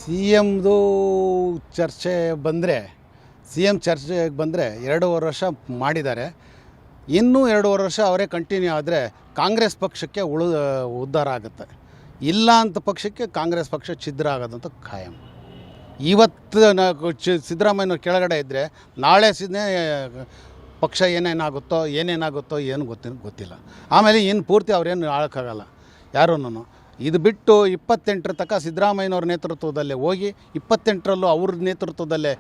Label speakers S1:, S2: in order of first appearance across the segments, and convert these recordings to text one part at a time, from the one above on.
S1: C ಎಮ್ದು ಚರ್ಚೆ ಬಂದರೆ ಚರ್ಚೆಗೆ ಬಂದರೆ 2.5 ವರ್ಷ ಮಾಡಿದ್ದಾರೆ. ಇನ್ನೂ 2.5 ವರ್ಷ ಅವರೇ ಕಂಟಿನ್ಯೂ ಆದರೆ ಕಾಂಗ್ರೆಸ್ ಪಕ್ಷಕ್ಕೆ ಉದ್ಧಾರ ಆಗುತ್ತೆ. ಇಲ್ಲ ಅಂತ ಪಕ್ಷಕ್ಕೆ ಕಾಂಗ್ರೆಸ್ ಪಕ್ಷ ಛಿದ್ರ ಆಗೋದಂತ ಖಾಯಂ. ಇವತ್ತು ಸಿದ್ದರಾಮಯ್ಯನವ್ರು ಕೆಳಗಡೆ ಇದ್ದರೆ ನಾಳೆ ಪಕ್ಷ ಏನೇನಾಗುತ್ತೋ ಏನು ಗೊತ್ತಿಲ್ಲ. ಆಮೇಲೆ ಇನ್ನು ಪೂರ್ತಿ ಅವ್ರೇನು ಆಳಕ್ಕಾಗಲ್ಲ ಯಾರೂ. ಇದು ಬಿಟ್ಟು 28 ತನಕ ಸಿದ್ದರಾಮಯ್ಯನವ್ರ ನೇತೃತ್ವದಲ್ಲೇ ಹೋಗಿ 28ರಲ್ಲೂ ಅವ್ರ ನೇತೃತ್ವದಲ್ಲೇ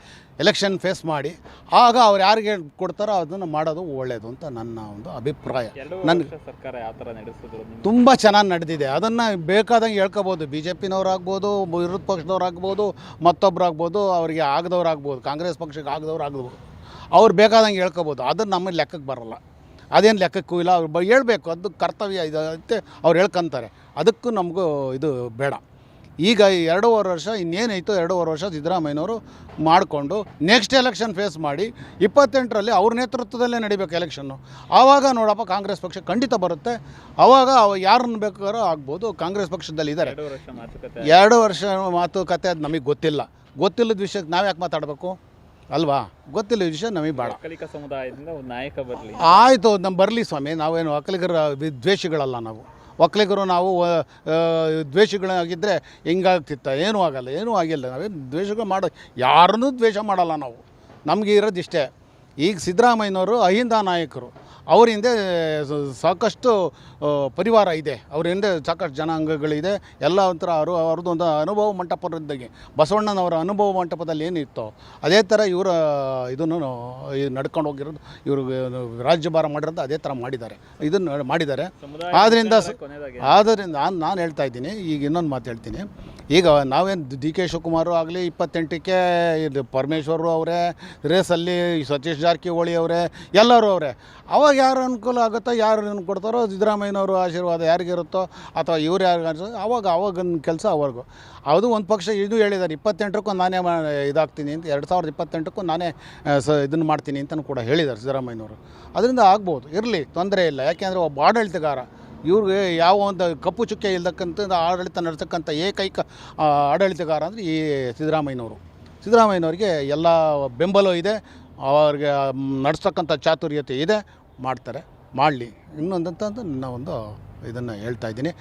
S1: ಎಲೆಕ್ಷನ್ ಫೇಸ್ ಮಾಡಿ ಆಗ ಅವ್ರು ಯಾರಿಗೆ ಕೊಡ್ತಾರೋ ಅದನ್ನು ಮಾಡೋದು ಒಳ್ಳೆಯದು ಅಂತ ನನ್ನ ಒಂದು ಅಭಿಪ್ರಾಯ. ನನಗೆ
S2: ಸರ್ಕಾರ ಯಾವ ಥರ ನಡೆಸಿದ್ರು
S1: ತುಂಬ ಚೆನ್ನಾಗಿ ನಡೆದಿದೆ. ಅದನ್ನು ಬೇಕಾದಂಗೆ ಹೇಳ್ಕೊಬೋದು. BJPನವ್ರಾಗ್ಬೋದು, ವಿರೋಧ ಪಕ್ಷದವ್ರಾಗ್ಬೋದು, ಮತ್ತೊಬ್ಬರಾಗ್ಬೋದು, ಅವರಿಗೆ ಆಗದವ್ರಾಗ್ಬೋದು, ಕಾಂಗ್ರೆಸ್ ಪಕ್ಷಕ್ಕೆ ಆಗದವ್ರು ಆಗ್ಬೋದು. ಅವ್ರು ಬೇಕಾದಂಗೆ ಹೇಳ್ಕೊಬೋದು. ಅದನ್ನು ನಮ್ಮ ಲೆಕ್ಕಕ್ಕೆ ಬರೋಲ್ಲ. ಅದೇನು ಲೆಕ್ಕಕ್ಕೂ ಇಲ್ಲ. ಅವ್ರು ಹೇಳ್ಬೇಕು, ಅದು ಕರ್ತವ್ಯ ಇದೆ ಅಂತ ಅವ್ರು ಹೇಳ್ಕೊಂತಾರೆ. ಅದಕ್ಕೂ ನಮಗೂ ಇದು ಬೇಡ. ಈಗ 2.5 ವರ್ಷ ಇನ್ನೇನೈತೋ 2.5 ವರ್ಷ ಸಿದ್ದರಾಮಯ್ಯನವರು ಮಾಡಿಕೊಂಡು ನೆಕ್ಸ್ಟ್ ಎಲೆಕ್ಷನ್ ಫೇಸ್ ಮಾಡಿ 28ರಲ್ಲಿ ಅವ್ರ ನೇತೃತ್ವದಲ್ಲೇ ನಡಿಬೇಕು ಎಲೆಕ್ಷನ್ನು. ಆವಾಗ ನೋಡಪ್ಪ ಕಾಂಗ್ರೆಸ್ ಪಕ್ಷ ಖಂಡಿತ ಬರುತ್ತೆ. ಆವಾಗ ಯಾರನ್ನು ಬೇಕಾದ್ರೂ ಆಗ್ಬೋದು. ಕಾಂಗ್ರೆಸ್ ಪಕ್ಷದಲ್ಲಿ ಇದ್ದಾರೆ. 2 ವರ್ಷ ಮಾತುಕತೆ ಅದು ನಮಗೆ ಗೊತ್ತಿಲ್ಲದ ವಿಷಯಕ್ಕೆ ನಾವು ಯಾಕೆ ಮಾತಾಡಬೇಕು ಅಲ್ವಾ? ಗೊತ್ತಿಲ್ಲ ವಿಷಯ ನಮಗೆ ಬೇಡ.
S2: ಒಕ್ಕಲಿಗ ಸಮುದಾಯದಿಂದ ಒಂದು ನಾಯಕ ಬರಲಿ.
S1: ಆಯಿತು, ನಮ್ಮ ಬರಲಿ ಸ್ವಾಮಿ. ನಾವೇನು ಒಕ್ಕಲಿಗರ ದ್ವೇಷಿಗಳಲ್ಲ. ಒಕ್ಕಲಿಗರು ನಾವು ದ್ವೇಷಗಳಾಗಿದ್ದರೆ ಹೆಂಗಾಗ್ತಿತ್ತ? ಏನೂ ಆಗಿಲ್ಲ. ನಾವೇನು ದ್ವೇಷಗಳು ಯಾರನ್ನೂ ದ್ವೇಷ ಮಾಡಲ್ಲ ನಾವು. ನಮಗೆ ಇರೋದಿಷ್ಟೇ. ಈಗ ಸಿದ್ದರಾಮಯ್ಯನವರು ಅಹಿಂದ ನಾಯಕರು. ಅವ್ರ ಹಿಂದೆ ಸಾಕಷ್ಟು ಪರಿವಾರ ಇದೆ. ಅವ್ರ ಹಿಂದೆ ಸಾಕಷ್ಟು ಜನಾಂಗಗಳಿದೆ. ಎಲ್ಲ ಒಂಥರ ಅವ್ರದ್ದೊಂದು ಅನುಭವ ಮಂಟಪದಂಗೆ ಬಸವಣ್ಣನವರ ಅನುಭವ ಮಂಟಪದಲ್ಲಿ ಏನಿತ್ತೋ ಅದೇ ಥರ ಇವರ ಇದನ್ನು ನಡ್ಕೊಂಡು ಹೋಗಿರೋದು. ಇವರು ರಾಜ್ಯಭಾರ ಮಾಡಿರೋದು ಅದೇ ಥರ ಇದನ್ನು ಮಾಡಿದ್ದಾರೆ. ಆದ್ದರಿಂದ ನಾನು ಹೇಳ್ತಾ ಇದ್ದೀನಿ. ಈಗ ಇನ್ನೊಂದು ಮಾತು ಹೇಳ್ತೀನಿ. ಈಗ ನಾವೇನು DK ಶಿವಕುಮಾರ್ ಆಗಲಿ 28ಕ್ಕೆ ಇದು ಪರಮೇಶ್ವರು ಅವರೇ ರೇಸಲ್ಲಿ, ಸತೀಶ್ ಜಾರಕಿಹೊಳಿ ಅವರೇ, ಎಲ್ಲರೂ ಅವರೇ. ಅವಾಗ ಯಾರು ಅನುಕೂಲ ಆಗುತ್ತೋ, ಯಾರು ಕೊಡ್ತಾರೋ, ಸಿದ್ದರಾಮಯ್ಯನವರು ಆಶೀರ್ವಾದ ಯಾರಿಗಿರುತ್ತೋ ಅಥವಾ ಇವ್ರು ಯಾರಿಗಾರ ಅವಾಗಿನ ಕೆಲಸ ಅವ್ರಿಗೂ. ಅದು ಒಂದು ಪಕ್ಷ ಇದು ಹೇಳಿದ್ದಾರೆ, 28ಕ್ಕೂ ನಾನೇ ಇದಾಗ್ತೀನಿ ಅಂತ, 2028ಕ್ಕೂ ನಾನೇ ಇದನ್ನು ಮಾಡ್ತೀನಿ ಅಂತಲೂ ಕೂಡ ಹೇಳಿದ್ದಾರೆ ಸಿದ್ದರಾಮಯ್ಯನವರು. ಅದರಿಂದ ಆಗ್ಬೋದು, ಇರಲಿ, ತೊಂದರೆ ಇಲ್ಲ. ಯಾಕೆಂದರೆ ಒಬ್ಬ ಆಡಳಿತಗಾರ, ಇವ್ರಿಗೆ ಯಾವ ಒಂದು ಕಪ್ಪು ಚುಕ್ಕೆ ಇಲ್ದಕ್ಕಂಥ ಆಡಳಿತ ನಡೆಸಕ್ಕಂಥ ಏಕೈಕ ಆಡಳಿತಗಾರ ಅಂದರೆ ಈ ಸಿದ್ದರಾಮಯ್ಯನವ್ರಿಗೆ ಎಲ್ಲ ಬೆಂಬಲ ಇದೆ. ಅವ್ರಿಗೆ ನಡೆಸ್ತಕ್ಕಂಥ ಚಾತುರ್ಯತೆ ಇದೆ. ಮಾಡ್ತಾರೆ, ಮಾಡಲಿ. ಇನ್ನೊಂದಂತ ನನ್ನ ಒಂದು ಇದನ್ನು ಹೇಳ್ತಾ ಇದ್ದೀನಿ.